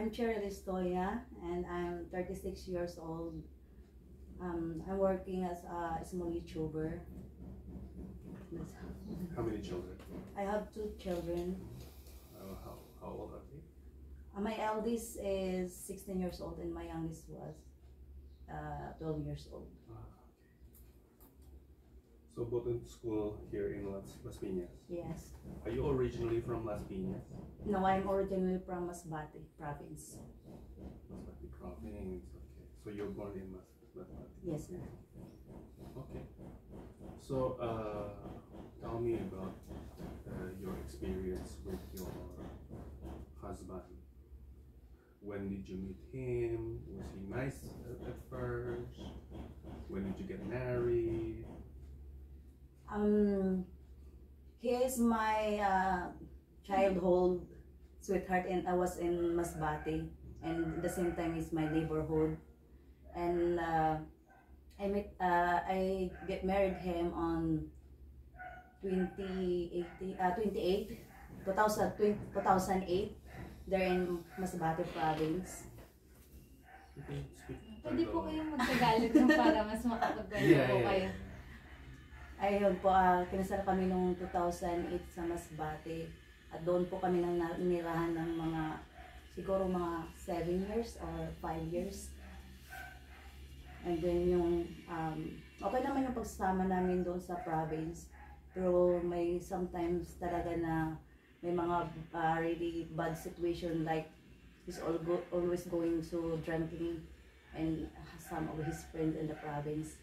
I'm Cheryl Estoya, and I'm 36 years old. I'm working as a small YouTuber. How many children? I have 2 children. How old are they? My eldest is 16 years old, and my youngest was 12 years old. Okay. So both in school here in Las Piñas? Yes. Are you originally from Las Piñas? No, I'm originally from Masbate province. Masbate province, okay. So you're born in Masbate? Yes, sir. Okay. So tell me about your experience with your husband. When did you meet him? Was he nice at first? When did you get married? He is my childhood sweetheart, and I was in Masbate, and at the same time is my neighborhood. And I get married him on 2008 there in Masbate province. Pwede po kayong magtagalog para mas makapagkwento po kayo. Ayun po, kinasal kami noong 2008 sa Masbate. At doon po kami nang nirahan ng siguro mga 7 years or 5 years. And then yung, okay naman yung pagsasama namin doon sa province. Pero may sometimes talaga na may mga really bad situation, like he's always going to drinking and some of his friends in the province.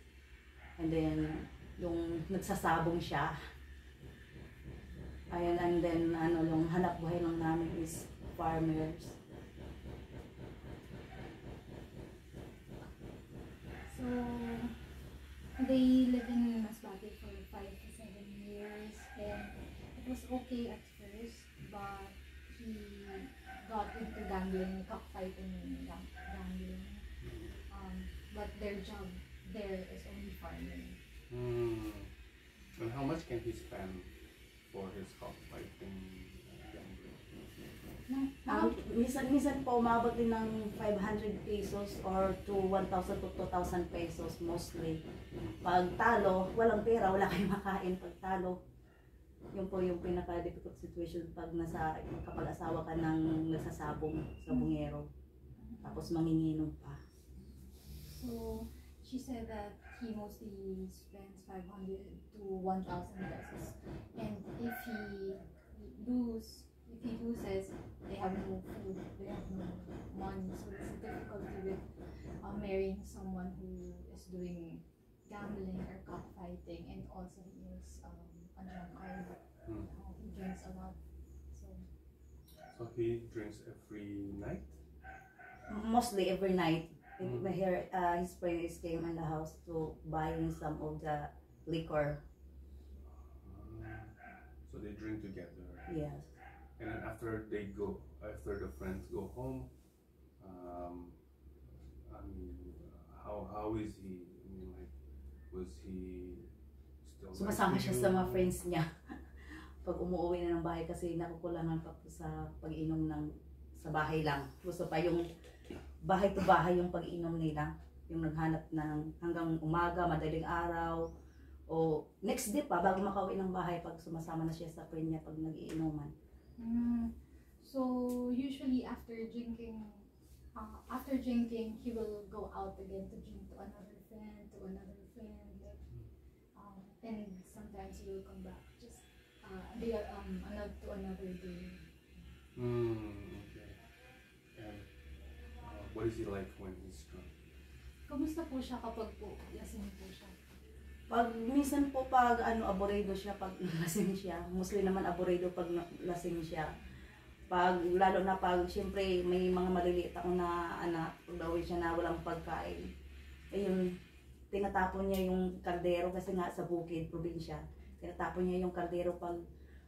And then yung nagsasabong siya. Ayan, and then yung hanap buhay lang namin is farmers. So they live in Masbate for 5 to 7 years, and it was okay at first, but he got into gambling, cockfighting and gambling. But their job there is only farming. And how much can he spend for his cockfighting gambling? Minsan po umabot din ng 500 pesos or to 1,000 to 2,000 pesos mostly. Pag talo, walang pera, wala kayong makain pag talo. Yun po yung pinaka-difficult situation kapag asawa ka ng nagsasabong sa bungero. Tapos manginginom pa. So she said that he mostly spends 500 to 1,000 pesos, and if he loses, they have no food, they have no money. So it's a difficulty with marrying someone who is doing gambling or cockfighting, and also he is a drunkard. He drinks a lot. So he drinks every night? Mostly every night. His parents came in the house to buying some of the liquor. So they drink together. Yes. And then after the friends go home, how is he? I mean, like, was he still? Sumasama siya sa mga friends niya. Pag umuwi na ng bahay kasi nakukulangan pa po sa pag-inom sa bahay lang. Gusto pa yung bahay to bahay yung pag-inom nila. Yung naghanap ng hanggang umaga, madaling araw, o next day pa bago makauwi ng bahay pag sumasama na siya sa friend niya pag nag-iinuman. So usually after drinking, he will go out again to drink to another friend, and sometimes he will come back just to another day. Okay. And what is he like when he's drunk? Kamusta po siya kapag po lasing po siya? Minsan po pag aborado siya pag lasing siya. Mostly naman aborado pag lasing siya. Lalo na pag siyempre may mga maliliit ako na anak, pag daw siya na walang pagkain. Ayun, tinatapon niya yung kaldero kasi nga sa bukid, probinsya. Tinatapon niya yung kaldero pag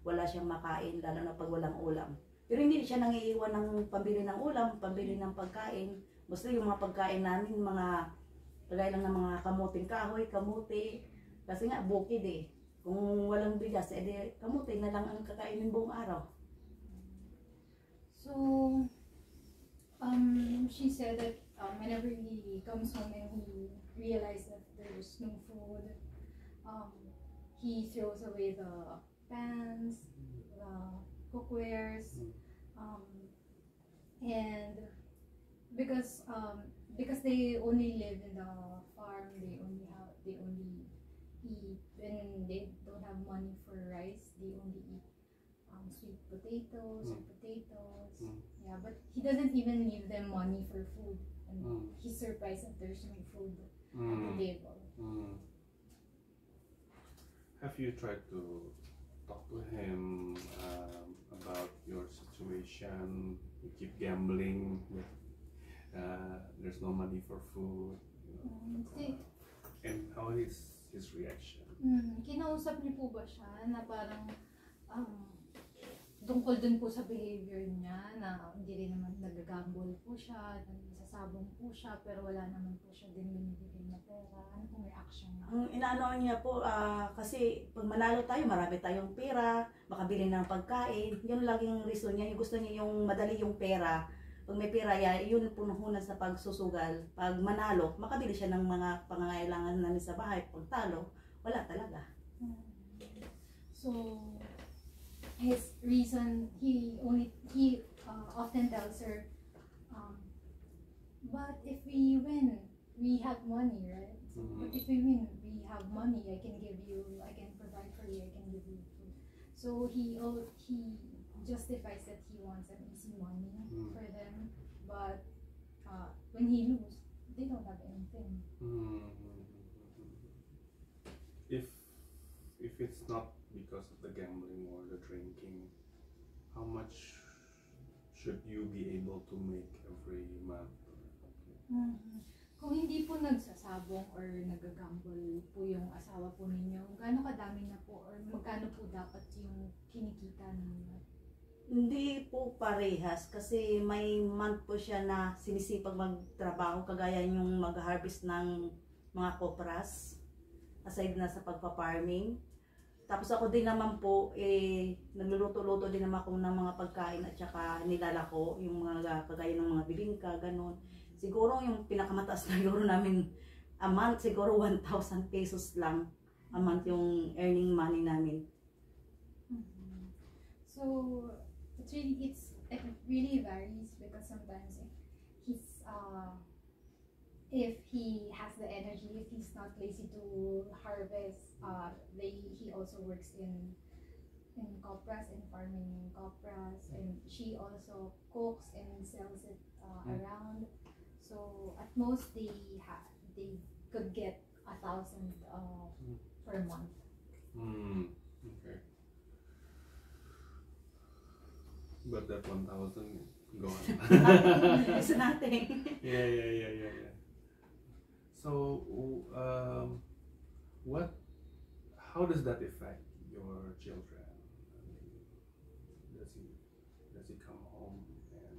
wala siyang makain, lalo na pag walang ulam. Pero hindi siya nangiiwan ng pambili ng ulam, pambili ng pagkain. Mostly yung mga pagkain namin, lagay lang ng mga kamuting kahoy, kamuti. Kasi nga bukid eh. Kung walang bigas, edi kamuti na lang ang kakainin buong araw. So, She said that whenever he comes home and he realizes that there's no food, um, he throws away the pans, the cookwares, um, and because they only live in the farm, they only eat when they don't have money for rice. They only eat sweet potatoes or potatoes. Yeah, but he doesn't even leave them money for food, and he's surprised that there's no food at the table. Have you tried to talk to him about your situation? You keep gambling. There's no money for food. And how is his reaction? Kinausap niyo po ba siya na parang tungkol dun po sa behavior niya na hindi rin naman nagagamble po siya, nagsasabong po siya, pero wala naman po siya din binibigay na pera. Ano pong reaction niya? Ang inaano niya po, kasi pag manalo tayo, marami tayong pera, makabili ng pagkain. Yun laging reason niya. Yung gusto niya yung madali yung pera. Pag may pera, yun punuhunan sa pagsusugal. Pag manalo, makabili siya ng mga pangangailangan namin sa bahay. Pag talo, wala talaga. So, his reason, he often tells her, but if we win, we have money, right? But if we win, we have money. I can provide for you. I can give you food. So he justifies that he wants an easy money for them, but when he loses, they don't have anything. If it's not because of the gambling or the drinking, how much should you be able to make every month? Kung hindi po nagsasabong or nagagamble po yung asawa po ninyo, gaano kadami na po or magkano po dapat yung kinikita ninyo? Hindi po parehas kasi may month po siya na sinisipag magtrabaho kagaya yung mag-harvest ng mga kopras aside na sa pagpa-farming. Tapos ako din naman po, nagluluto-luto din naman ako ng mga pagkain at saka nilalako, yung mga kagaya ng mga bibingka, ganun. Siguro yung pinakamataas na euro namin a month, siguro 1,000 pesos lang a month yung earning money namin. So, it really varies because sometimes if he has the energy, if he's not lazy to harvest, he also works in copras and farming copras, and she also cooks and sells it around. So at most they could get 1,000 per month. Okay. But that 1,000 gone. It's nothing. Yeah. So, how does that affect your children? I mean, does he come home and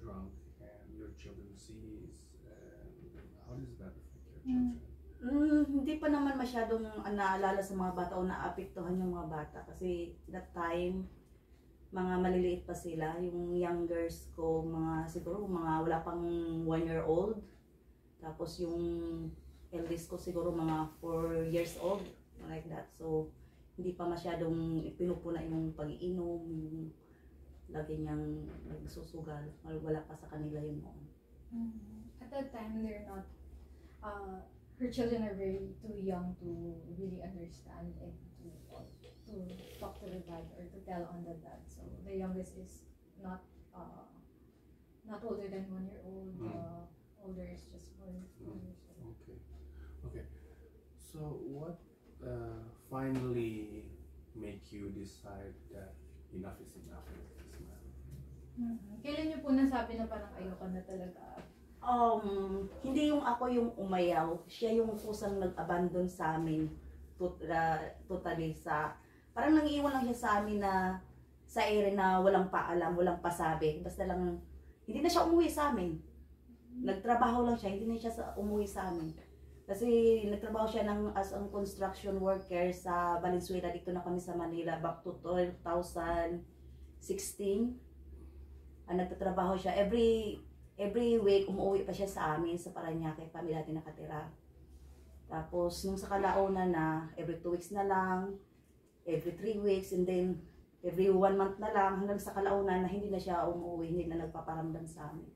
drunk, and your children sees, and how does that affect your children? Hindi pa naman masyadong naalala sa mga bata o naapektuhan yung mga bata kasi that time mga maliliit pa sila, yung youngers ko siguro wala pang 1 year old. Tapos yung eldest ko siguro mga 4 years old, like that. So, hindi pa masyadong pinupuna yung pag-iinom, yung lagi niyang nagsusugal. Wala pa sa kanila yun noon. At that time, they're not, her children are too young to really understand and to talk to the dad or to tell on the dad. So, the youngest is not older than 1 year old. Older is just 4 years old. Okay. So what finally make you decide that enough is enough with this man? Kailan niyo po nasabi na parang ayoko na talaga? Hindi yung ako yung umayaw, siya yung kusang nag-abandon sa amin totally parang nangiiwan lang siya sa amin na sa ere na walang paalam, walang pasabi. Basta lang, hindi na siya umuwi sa amin. Nagtrabaho lang siya, hindi na siya umuwi sa amin. Kasi nagtrabaho siya as a construction worker sa Valenzuela. Dito na kami sa Manila back to 2016. nagtatrabaho siya. Every week, umuwi pa siya sa amin, sa Parañaque, kami dati nakatira. Tapos, nung sa kalaunan na, every 2 weeks na lang, every 3 weeks, and then, every 1 month na lang, hanggang sa kalaunan na hindi na siya umuwi, hindi na nagpaparamdam sa amin.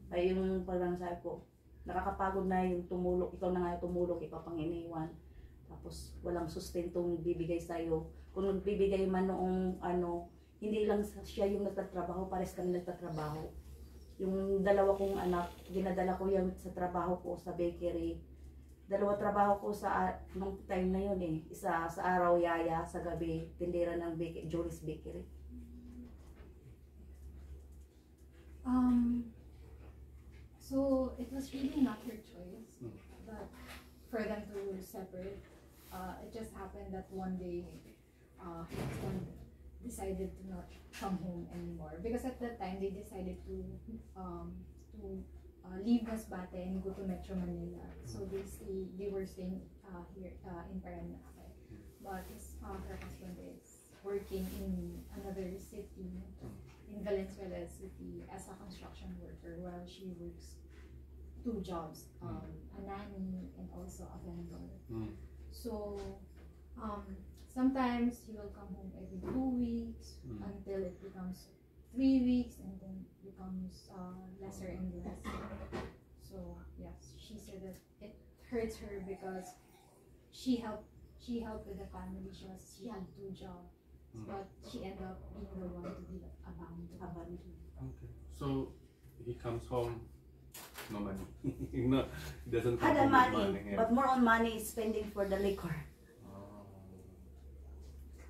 Ay yung parang sabi ko, nakakapagod na yung tumulog, ikaw na nga yung tumulog, ikaw pang iniwan. Tapos, walang sustentong bibigay sa'yo. Kung nagbibigay man noong hindi lang siya yung nagtatrabaho, pares kami nagtatrabaho. Yung dalawa kong anak, dinadala ko yan sa trabaho ko sa bakery. Dalawa trabaho ko sa nung time na yun eh. Isa sa araw yaya, sa gabi tindera ng Jory's Bakery. So it was really not her choice, but for them to separate. It just happened that one day, her husband decided to not come home anymore because at that time they decided to leave Masbate and go to Metro Manila. So they were staying here in Parañaque. But her husband is working in another city, in Valenzuela City, as a construction worker while she works 2 jobs, a nanny and also a vendor. So sometimes he will come home every 2 weeks until it becomes 3 weeks and then becomes lesser and lesser. So yes, she said that it hurts her because she helped with the family. She had 2 jobs, but she ended up being the one to be abandoned. Okay. So he comes home, no money. No, he doesn't come Had a home with money, yeah. but more on money is spending for the liquor.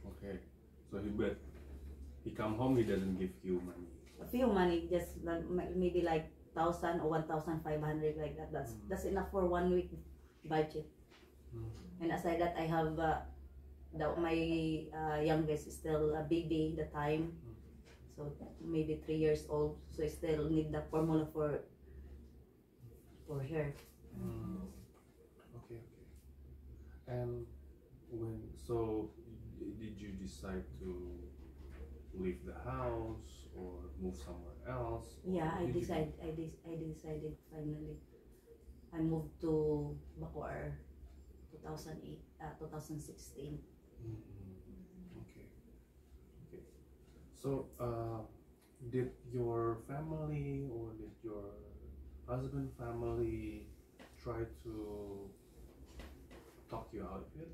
Okay. So he come home, he doesn't give you money. A few money, just maybe like 1,000 or 1,500 like that. That's enough for 1 week budget. And aside that, I have my youngest is still a baby at the time, so maybe 3 years old. So I still need the formula for her. Okay. And did you decide to leave the house or move somewhere else? Yeah, I decided finally. I moved to Bacoor 2016. Okay. So did your family or did your husband family try to talk you out of it?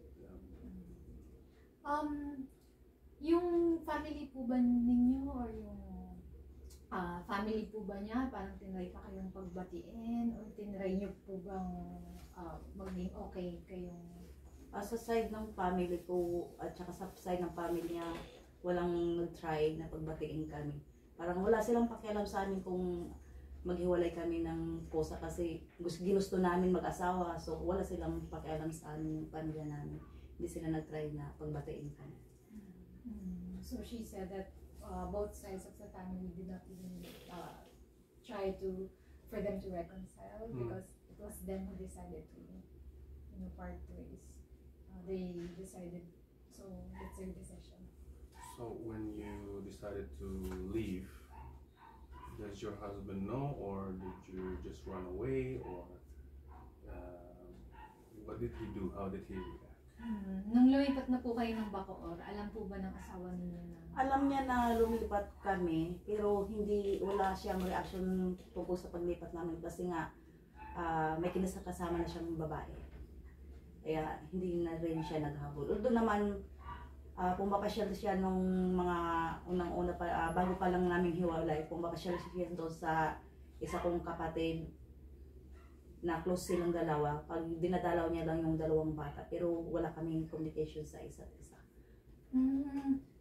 Yung family po ba ninyo or yung family po ba niya, parang tinry pa kayong pagbatiin or tinry niyo po bang maging okay kayong Sa side ng family ko at saka sa side ng family niya, walang nag-try na pagbatiin kami. Parang wala silang pakialam sa amin kung maghiwalay kami ng kosa kasi ginusto namin mag-asawa, so wala silang pakialam sa amin yung pamilya namin. Hindi sila nag-try na pagbatiin kami. So she said that both sides of the family did not even try for them to reconcile because it was them who decided to part ways. They decided, so it's their decision. So when you decided to leave, does your husband know, or did you just run away, or what did he do? How did he react? Nung lumipat na po kayo ng Bacoor, alam po ba ng asawa ninyo na? Alam niya na lumipat kami, pero wala siyang reaction tungkol sa paglipat namin kasi nga may kinasakasama na siyang babae. Kaya hindi na rin siya naghabol. Although naman, pumapasyal siya nung mga unang-una pa, bago pa lang namin hiwalay, pumapasyal siya doon sa isa kong kapatid na close silang dalawa. Pag dinadalaw niya lang yung 2 bata, pero wala kaming communication sa isa't isa.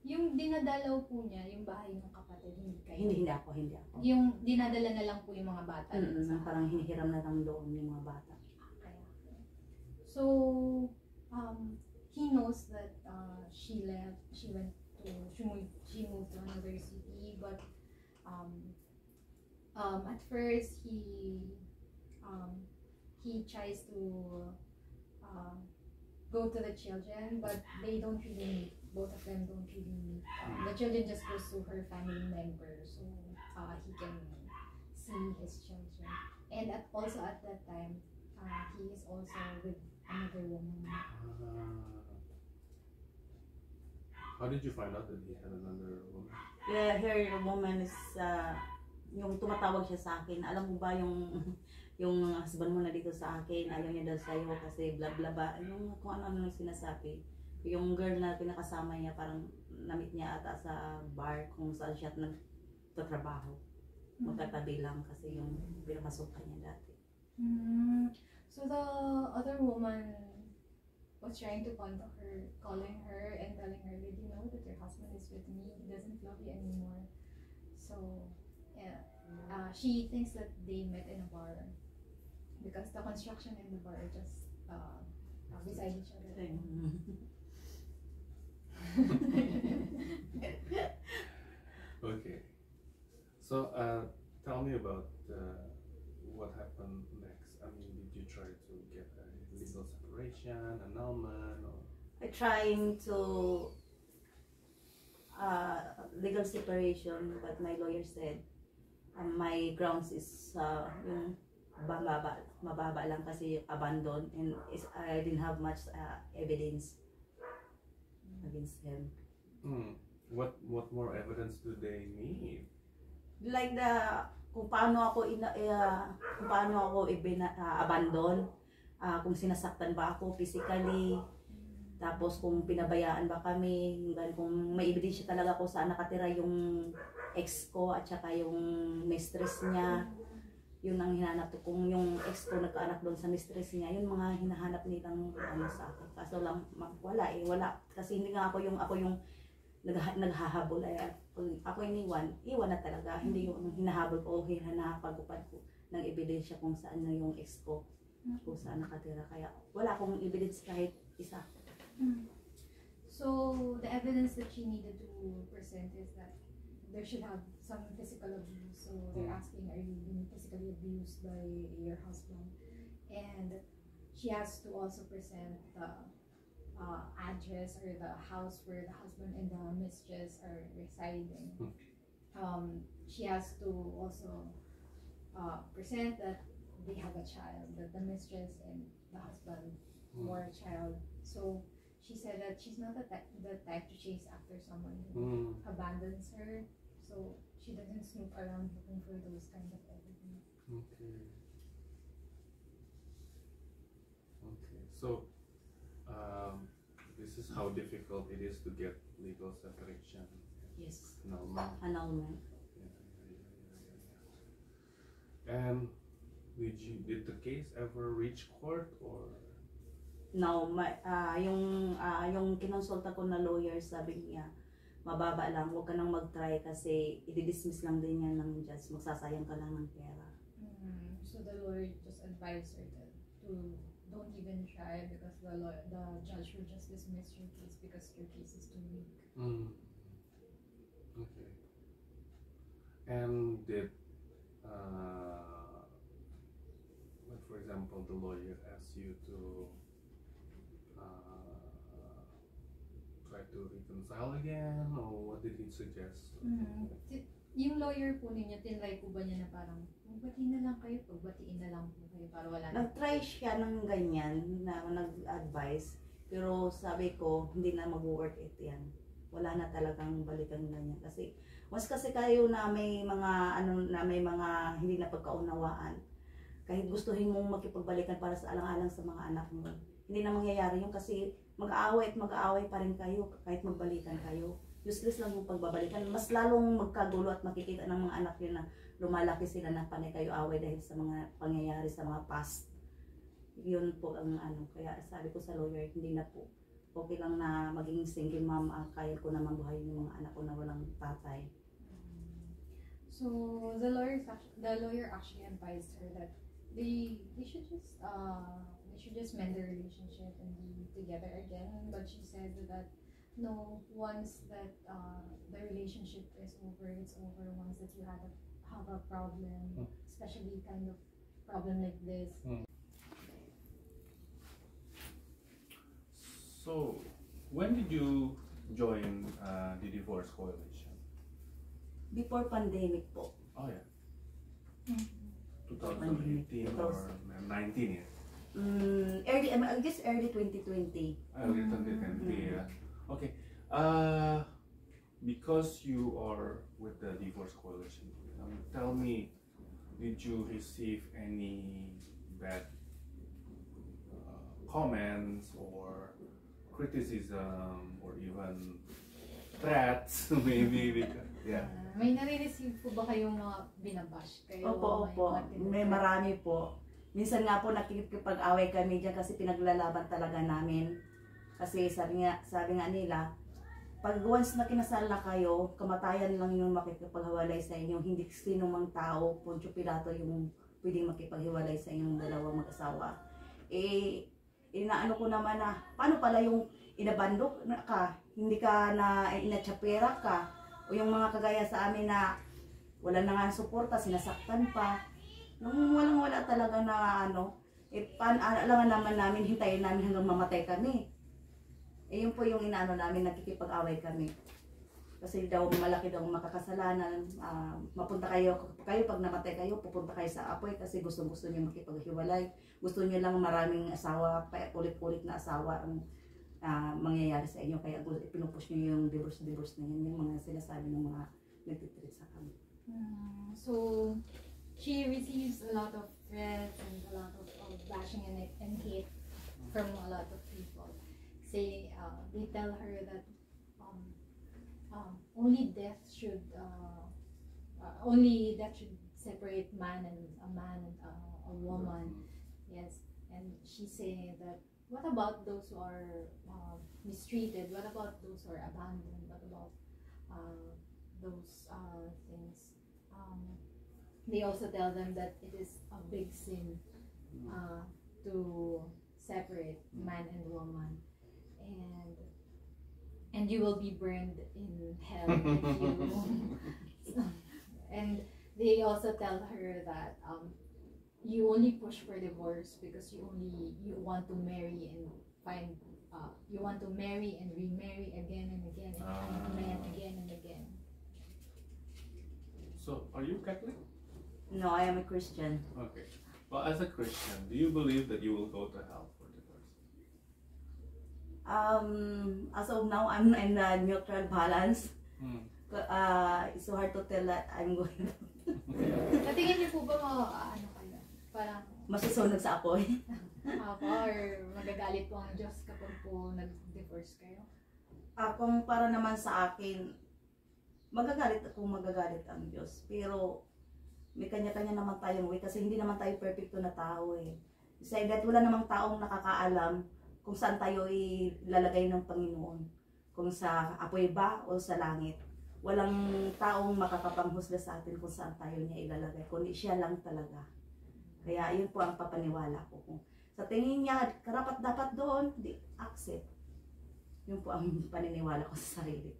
Yung dinadalaw po niya, yung bahay ng kapatid, hindi kayo? Hindi ako. Yung dinadala na lang po yung mga bata? Parang hinihiram na lang doon yung mga bata. So, he knows that she moved to another city, but at first he tries to go to the children, but they don't really both of them don't really meet. The children just goes to her family member, so he can see his children. And also at that time, he is also with another woman. How did you find out that he had another woman? Yeah, her woman is, yung tumatawag siya sa akin, alam mo ba yung yung husband mo na dito sa akin, ayaw niya daw sa'yo kasi bla bla ba, yung kung ano nang sinasabi. Yung girl na pinakasama niya, parang namit niya ata sa bar kung saan siya nagtatrabaho. Magkatabi lang kasi yung pinakasukan niya dati. So the other woman was trying to contact her, calling her and telling her, did you know that your husband is with me? He doesn't love you anymore. So, yeah, she thinks that they met in a bar because the construction and the bar are just beside each other. Okay. So, tell me about what happened next. I mean, did you try to get a legal separation, annulment, or? I trying to legal separation, but my lawyer said my grounds is yung mababa lang kasi abandon, and I didn't have much evidence against him. What more evidence do they need? Like kung paano ako abandon, kung sinasaktan ba ako physically, tapos kung pinabayaan ba kami, kung may ebidensya talaga kung saan nakatira yung ex ko at saka yung mistress niya. Yun ang hinahanap ko. Kung yung ex ko nagkaanak doon sa mistress niya, yun mga hinahanap nilang sa akin. Kaso lang wala. Kasi hindi nga ako yung naghahabol. Ako iniwan na talaga. Hindi yung hinahabol ko o hinahapagupad ko ng ebidensya kung saan na yung ex ko, kung saan nakatira. Kaya wala akong evidence kahit isa. So the evidence that she needed to present is that there should have some physical abuse. So they're asking, are you being physically abused by your husband? And she has to also present the address or the house where the husband and the mistress are residing. She has to also present that they have a child, that the mistress and the husband were a child. So she said that she's not the type to chase after someone who abandons her. So she doesn't snoop around looking for those kind of evidence. Okay. So, this is how difficult it is to get legal separation. Yes. Annulment. And did the case ever reach court or? No, yung kinonsulta ko na lawyer, sabi niya, mababa lang, huwag ka nang mag-try kasi i-dismiss lang din yan ng judge, magsasayang ka lang ng pera. So the lawyer just advised her to don't even try because the judge will just dismiss your case because your case is too weak. Okay. And did, like for example, the lawyer asked you to try to reconcile again, or what did he suggest? Yung lawyer po ninyo, tinry po ba niya na parang magbatiin na lang kayo, pagbatiin na lang po kayo para wala na? Nag-try siya ng ganyan, na nag-advise, pero sabi ko, hindi na mag-work it yan. Wala na talagang balikan na niya. Kasi, mas kasi kayo na may mga, may mga hindi na pagkaunawaan, kahit gustuhin mong makipagbalikan para sa alang-alang sa mga anak mo, hindi na mangyayari yun kasi mag-aaway pa rin kayo kahit magbalikan kayo. Useless lang yung pagbabalikan. Mas lalong magkagulo at makikita ng mga anak yun na lumalaki sila na panay kayo away dahil sa mga pangyayari sa mga past. Yun po ang Kaya sabi ko sa lawyer, hindi na po. Okay lang na maging single mom, kaya ko na mabuhayin yung mga anak ko na walang tatay. So the lawyer actually advised her that they should just mend their relationship and be together again. But she said that no, once that the relationship is over, it's over. Once that you have a problem, especially kind of problem like this. So, when did you join the Divorce Coalition? Before pandemic po. Oh yeah, Mm. 2018 or 19 yeah. Early, I guess early 2020. Early 2020, yeah. Okay. Because you are with the Divorce Coalition, tell me, did you receive any bad comments or criticism or even threats maybe because yeah. May nare-receive po ba kayong mga binabash kayo? Opo. May marami po. Minsan nga po nakikipag-away kami dyan kasi pinaglalaban talaga namin. Kasi sabi nga nila, pag once na kinasal na kayo, kamatayan lang yung makikipaghiwalay sa inyo. Hindi sino mang tao, Poncio Pilato yung pwedeng makipaghiwalay sa inyong dalawang mag-asawa. Inaano ko naman na, paano pala yung inabandok na ka, hindi ka na inatsapera ka, o yung mga kagaya sa amin na wala na nga suporta, sinasaktan pa. Nung walang-wala talaga na alam naman namin, hintayin namin hanggang mamatay kami. Yun po yung inaano namin, nagkikipag-away kami. Kasi daw malaki daw makakasalanan, mapunta kayo pag namatay kayo, pupunta kayo sa apoy kasi gusto niyo makipaghiwalay. Gusto niyo lang maraming asawa, ulit-ulit na asawa ang mangyayari sa inyo. Kaya pinupush niyo yung divorce na yun, yung mga sinasabi ng mga nagtitreat sa kami. So, she receives a lot of threats and a lot of bashing and hate from a lot of people. They tell her that only death should separate a man and a woman. Yes, and she's saying that what about those who are mistreated? What about those who are abandoned? What about those things? They also tell them that it is a big sin to separate man and woman. And you will be burned in hell if you and they also tell her that you only push for divorce because you want to marry and you want to marry and remarry again and again and find men again and again. So, are you Catholic? No, I am a Christian. Okay. Well, as a Christian, do you believe that you will go to hell for divorce? As of now, I'm in the neutral balance. It's so hard to tell that I'm going Sa tingin niyo po ba kayo? Parang masusunog sa apoy. or magagalit po ang Diyos kapag po nag-divorce kayo? Kung para naman sa akin, magagalit ang Diyos. Pero may kanya-kanya naman tayong way kasi hindi naman tayo perfecto na tao eh. Sa that wala namang taong nakakaalam kung saan tayo ilalagay ng Panginoon. Kung sa apoy ba o sa langit. Walang taong makakapanghusga sa atin kung saan tayo niya ilalagay. Kundi siya lang talaga. Kaya yun po ang papaniwala ko. Kung sa tingin niya, karapat-dapat doon, di accept. Yun po ang paniniwala ko sa sarili.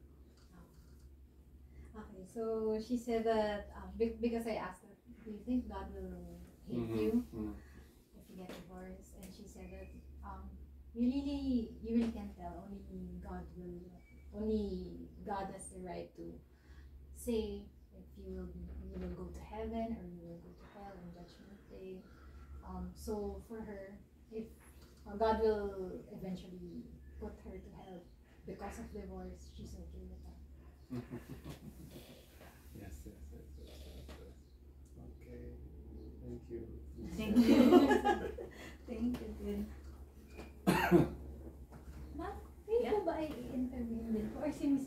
Okay, so she said that because I asked her, do you think God will hate you if you get divorced? And she said that you really can't tell. Only God has the right to say if you will go to heaven or you will go to hell in Judgment Day. So for her, if God will eventually put her to hell because of divorce, she's okay with that. Yes. Okay. Thank you. Thank you. Thank you din. Ma'am, pwede po ba i-interview din po? Or si Miss